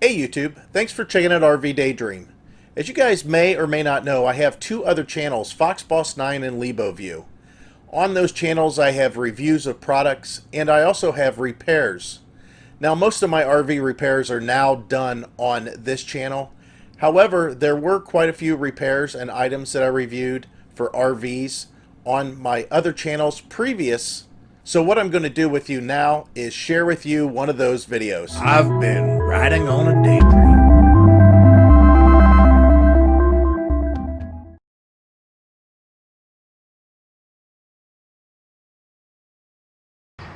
Hey YouTube, thanks for checking out RV Daydream. As you guys may or may not know, I have two other channels, FoxBoss9 and LeboView. On those channels I have reviews of products and I also have repairs. Now most of my RV repairs are now done on this channel. However, there were quite a few repairs and items that I reviewed for RVs on my other channels previous. So what I'm going to do with you now is share with you one of those videos. I've been riding on a daydream.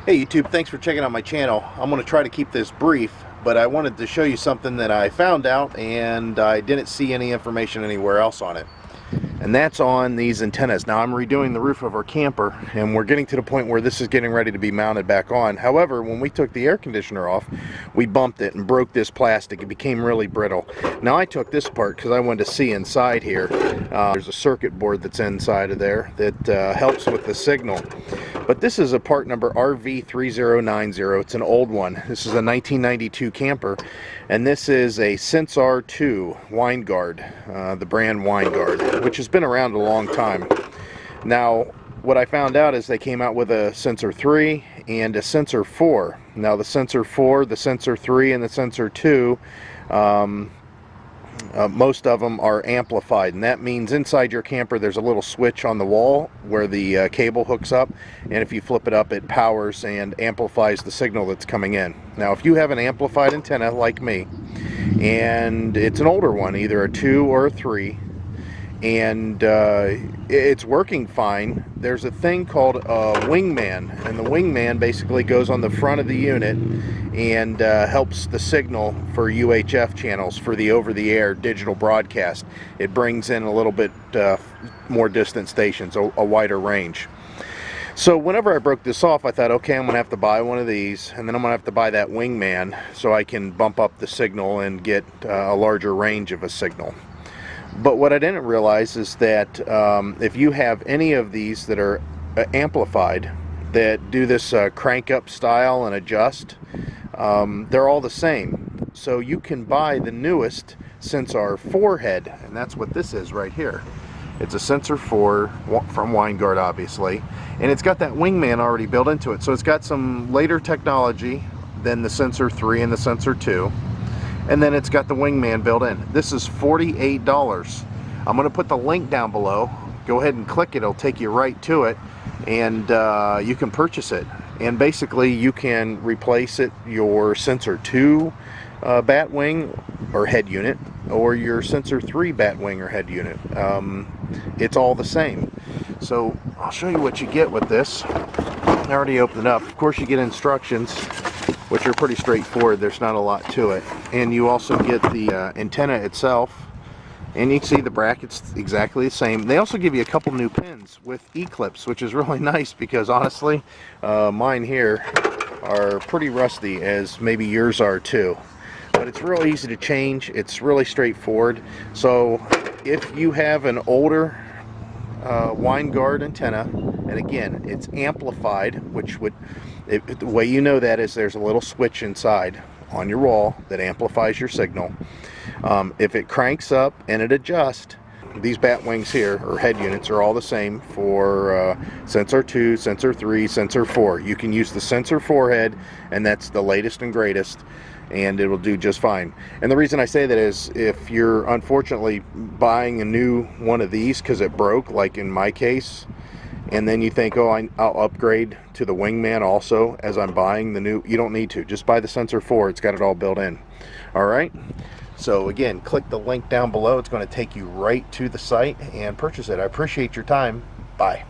Hey YouTube, thanks for checking out my channel. I'm going to try to keep this brief, but I wanted to show you something that I found out and I didn't see any information anywhere else on it. And that's on these antennas. Now I'm redoing the roof of our camper and we're getting to the point where this is getting ready to be mounted back on. However, when we took the air conditioner off, we bumped it and broke this plastic. It became really brittle. Now I took this apart because I wanted to see inside here. There's a circuit board that's inside of there that helps with the signal. But this is a part number RV3090. It's an old one. This is a 1992 camper, and this is a Sensor 2 wind guard, the brand wind guard, which has been around a long time. Now, what I found out is they came out with a Sensor 3 and a Sensor 4. Now, the Sensor 4, the Sensor 3, and the Sensor 2, most of them are amplified, and that means inside your camper there's a little switch on the wall where the cable hooks up, and if you flip it up it powers and amplifies the signal that's coming in. Now if you have an amplified antenna like me, and it's an older one, either a 2 or a 3, and it's working fine, there's a thing called a wingman, and the wingman basically goes on the front of the unit and helps the signal for UHF channels for the over-the-air digital broadcast. It brings in a little bit more distant stations, a wider range. So whenever I broke this off, I thought, okay, I'm gonna have to buy one of these, and then I'm gonna have to buy that wingman so I can bump up the signal and get a larger range of a signal. But what I didn't realize is that if you have any of these that are amplified, that do this crank up style and adjust, they're all the same. So you can buy the newest Sensor 4 head, and that's what this is right here. It's a Sensor 4 from WineGuard, obviously, and it's got that wingman already built into it. So it's got some later technology than the Sensor 3 and the Sensor 2. And then it's got the wingman built in. This is $48. I'm going to put the link down below. Go ahead and click it. It'll take you right to it, and you can purchase it. And basically you can replace your Sensor 2 bat wing or head unit, or your Sensor 3 bat wing or head unit. It's all the same. So I'll show you what you get with this. I already opened it up. Of course you get instructions, which are pretty straightforward. There's not a lot to it. And you also get the antenna itself, and you can see the brackets exactly the same. They also give you a couple new pins with E-clips, which is really nice because honestly mine here are pretty rusty, as maybe yours are too. But it's real easy to change. It's really straightforward. So if you have an older WineGuard antenna, and again it's amplified, which would, the way you know that is there's a little switch inside on your wall that amplifies your signal. If it cranks up and it adjusts, these bat wings here, or head units, are all the same for Sensor 2, Sensor 3, Sensor 4. You can use the Sensor 4 head, and that's the latest and greatest, and it will do just fine. And the reason I say that is if you're unfortunately buying a new one of these because it broke, like in my case, and then you think, oh, I'll upgrade to the wingman also as I'm buying the new, you don't need to. Just buy the Sensor 4. It's got it all built in. Alright, so again, click the link down below. It's going to take you right to the site and purchase it. I appreciate your time. Bye.